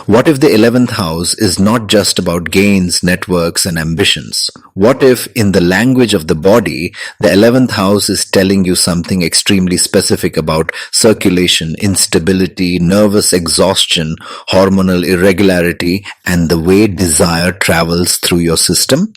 What if the 11th house is not just about gains, networks, and ambitions? What if, in the language of the body, the 11th house is telling you something extremely specific about circulation, instability, nervous exhaustion, hormonal irregularity, and the way desire travels through your system?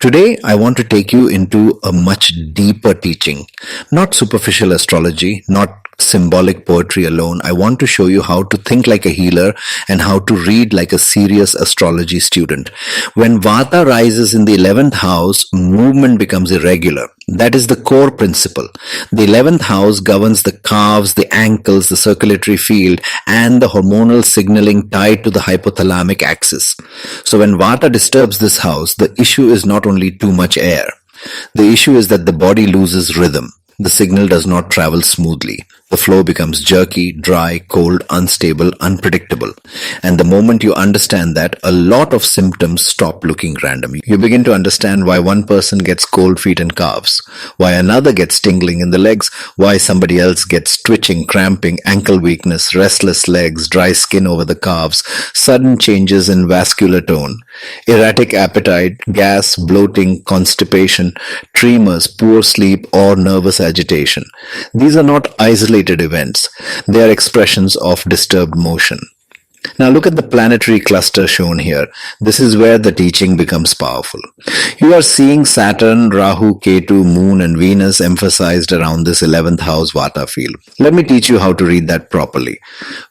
Today, I want to take you into a much deeper teaching, not superficial astrology, not symbolic poetry alone. I want to show you how to think like a healer and how to read like a serious astrology student. When Vata rises in the 11th house, movement becomes irregular. That is the core principle. The 11th house governs the calves, the ankles, the circulatory field, and the hormonal signaling tied to the hypothalamic axis. So when Vata disturbs this house, the issue is not only too much air. The issue is that the body loses rhythm. The signal does not travel smoothly. The flow becomes jerky, dry, cold, unstable, unpredictable. And the moment you understand that, a lot of symptoms stop looking random. You begin to understand why one person gets cold feet and calves, why another gets tingling in the legs, why somebody else gets twitching, cramping, ankle weakness, restless legs, dry skin over the calves, sudden changes in vascular tone, erratic appetite, gas, bloating, constipation, tremors, poor sleep, or nervous agitation. These are not isolated events. They are expressions of disturbed motion. Now look at the planetary cluster shown here. This is where the teaching becomes powerful. You are seeing Saturn, Rahu, Ketu, Moon and Venus emphasized around this 11th house Vata field. Let me teach you how to read that properly.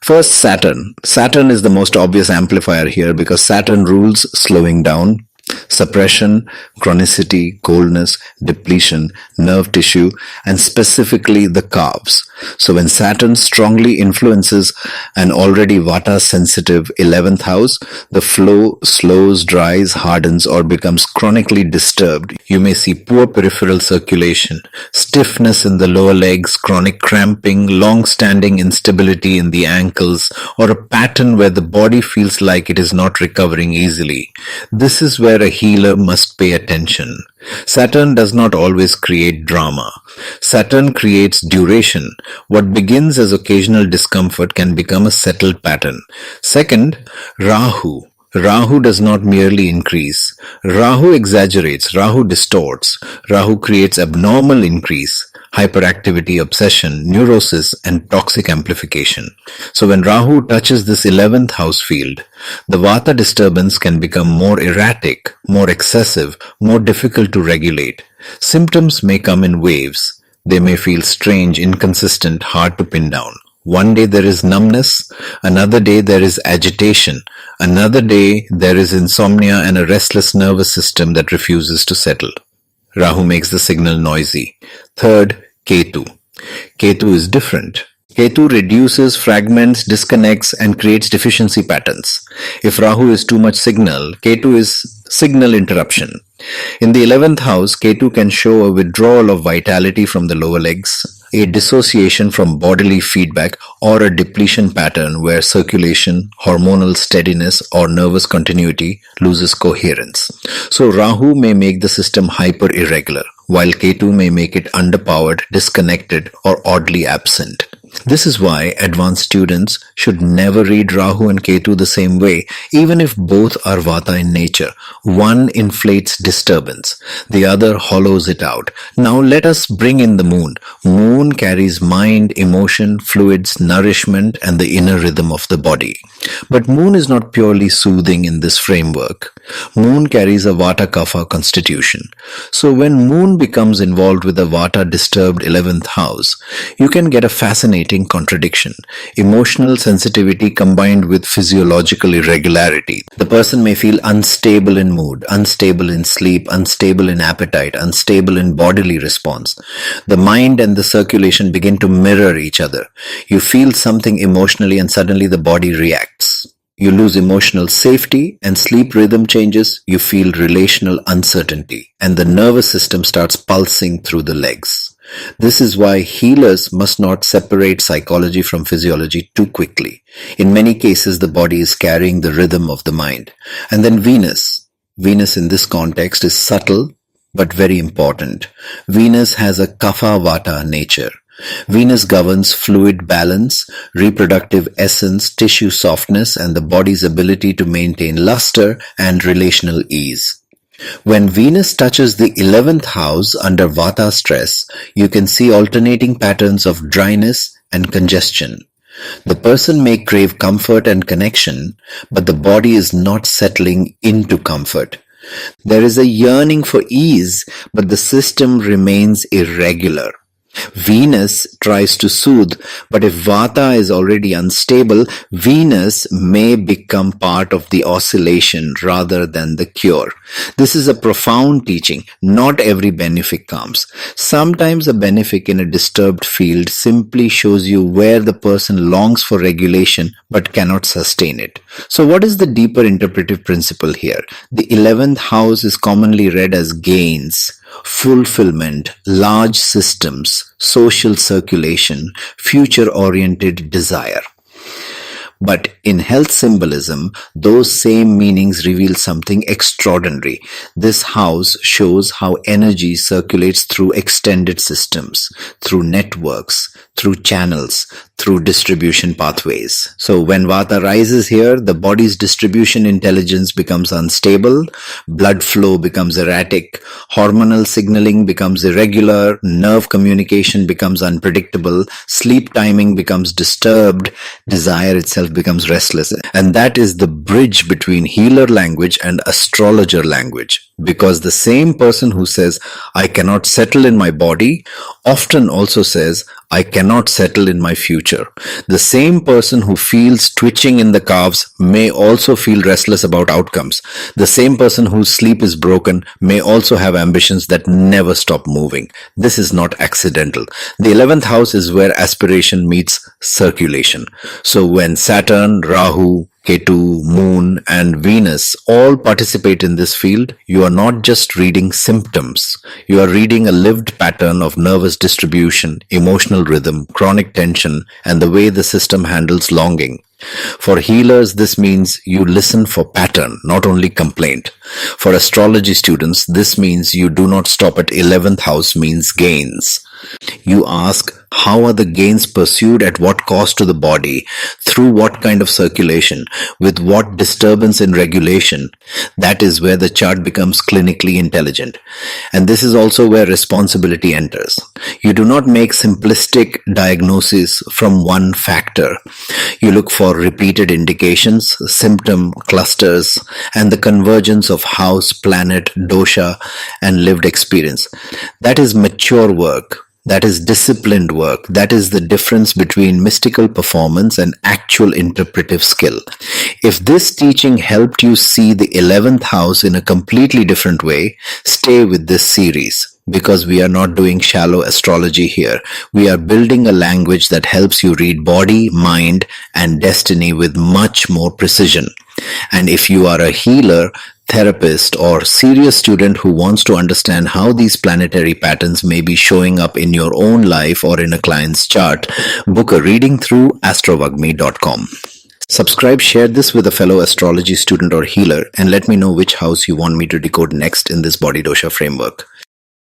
First, Saturn. Saturn is the most obvious amplifier here because Saturn rules slowing down, suppression, chronicity, coldness, depletion, nerve tissue, and specifically the calves. So when Saturn strongly influences an already Vata-sensitive 11th house, the flow slows, dries, hardens, or becomes chronically disturbed. You may see poor peripheral circulation, stiffness in the lower legs, chronic cramping, long-standing instability in the ankles, or a pattern where the body feels like it is not recovering easily. This is where a healer must pay attention. Saturn does not always create drama. Saturn creates duration. What begins as occasional discomfort can become a settled pattern. Second, Rahu. Rahu does not merely increase. Rahu exaggerates. Rahu distorts. Rahu creates abnormal increase, hyperactivity, obsession, neurosis, and toxic amplification. So when Rahu touches this 11th house field, the Vata disturbance can become more erratic, more excessive, more difficult to regulate. Symptoms may come in waves. They may feel strange, inconsistent, hard to pin down. One day there is numbness, another day there is agitation, another day there is insomnia and a restless nervous system that refuses to settle. Rahu makes the signal noisy. Third, Ketu. Ketu is different. Ketu reduces, fragments, disconnects, and creates deficiency patterns. If Rahu is too much signal, Ketu is signal interruption. In the 11th house, Ketu can show a withdrawal of vitality from the lower legs, a dissociation from bodily feedback, or a depletion pattern where circulation, hormonal steadiness, or nervous continuity loses coherence. So Rahu may make the system hyper-irregular, while Ketu may make it underpowered, disconnected, or oddly absent. This is why advanced students should never read Rahu and Ketu the same way, even if both are Vata in nature. One inflates disturbance, the other hollows it out. Now let us bring in the Moon. Moon carries mind, emotion, fluids, nourishment, and the inner rhythm of the body. But Moon is not purely soothing in this framework. Moon carries a Vata Kapha constitution. So when Moon becomes involved with a Vata disturbed 11th house, you can get a fascinating contradiction. Emotional sensitivity combined with physiological irregularity. The person may feel unstable in mood, unstable in sleep, unstable in appetite, unstable in bodily response. The mind and the circulation begin to mirror each other. You feel something emotionally and suddenly the body reacts. You lose emotional safety and sleep rhythm changes. You feel relational uncertainty and the nervous system starts pulsing through the legs. This is why healers must not separate psychology from physiology too quickly. In many cases, the body is carrying the rhythm of the mind. And then Venus. Venus in this context is subtle but very important. Venus has a Kapha Vata nature. Venus governs fluid balance, reproductive essence, tissue softness, and the body's ability to maintain luster and relational ease. When Venus touches the 11th house under Vata stress, you can see alternating patterns of dryness and congestion. The person may crave comfort and connection, but the body is not settling into comfort. There is a yearning for ease, but the system remains irregular. Venus tries to soothe, but if Vata is already unstable, Venus may become part of the oscillation rather than the cure. This is a profound teaching. Not every benefic comes. Sometimes a benefic in a disturbed field simply shows you where the person longs for regulation but cannot sustain it. So what is the deeper interpretive principle here? The 11th house is commonly read as gains, fulfillment, large systems, social circulation, future-oriented desire. But in health symbolism, those same meanings reveal something extraordinary. This house shows how energy circulates through extended systems, through networks, through channels, through distribution pathways. So when Vata rises here, the body's distribution intelligence becomes unstable, blood flow becomes erratic, hormonal signaling becomes irregular, nerve communication becomes unpredictable, sleep timing becomes disturbed, desire itself becomes restless. And that is the bridge between healer language and astrologer language. Because the same person who says, I cannot settle in my body, often also says, I cannot settle in my future. The same person who feels twitching in the calves may also feel restless about outcomes. The same person whose sleep is broken may also have ambitions that never stop moving. This is not accidental. The 11th house is where aspiration meets circulation. So when Saturn, Rahu, Ketu, Moon, and Venus all participate in this field, you are not just reading symptoms. You are reading a lived pattern of nervous distribution, emotional rhythm, chronic tension, and the way the system handles longing. For healers, this means you listen for pattern, not only complaint. For astrology students, this means you do not stop at 11th house means gains. You ask, how are the gains pursued at what cost to the body, through what kind of circulation, with what disturbance in regulation? That is where the chart becomes clinically intelligent. And this is also where responsibility enters. You do not make simplistic diagnoses from one factor. You look for repeated indications, symptom clusters, and the convergence of house, planet, dosha, and lived experience. That is mature work. That is disciplined work. That is the difference between mystical performance and actual interpretive skill. If this teaching helped you see the 11th house in a completely different way, stay with this series. Because we are not doing shallow astrology here. We are building a language that helps you read body, mind, and destiny with much more precision. And if you are a healer, therapist, or serious student who wants to understand how these planetary patterns may be showing up in your own life or in a client's chart, book a reading through astrovagmi.com. Subscribe, share this with a fellow astrology student or healer, and let me know which house you want me to decode next in this body dosha framework.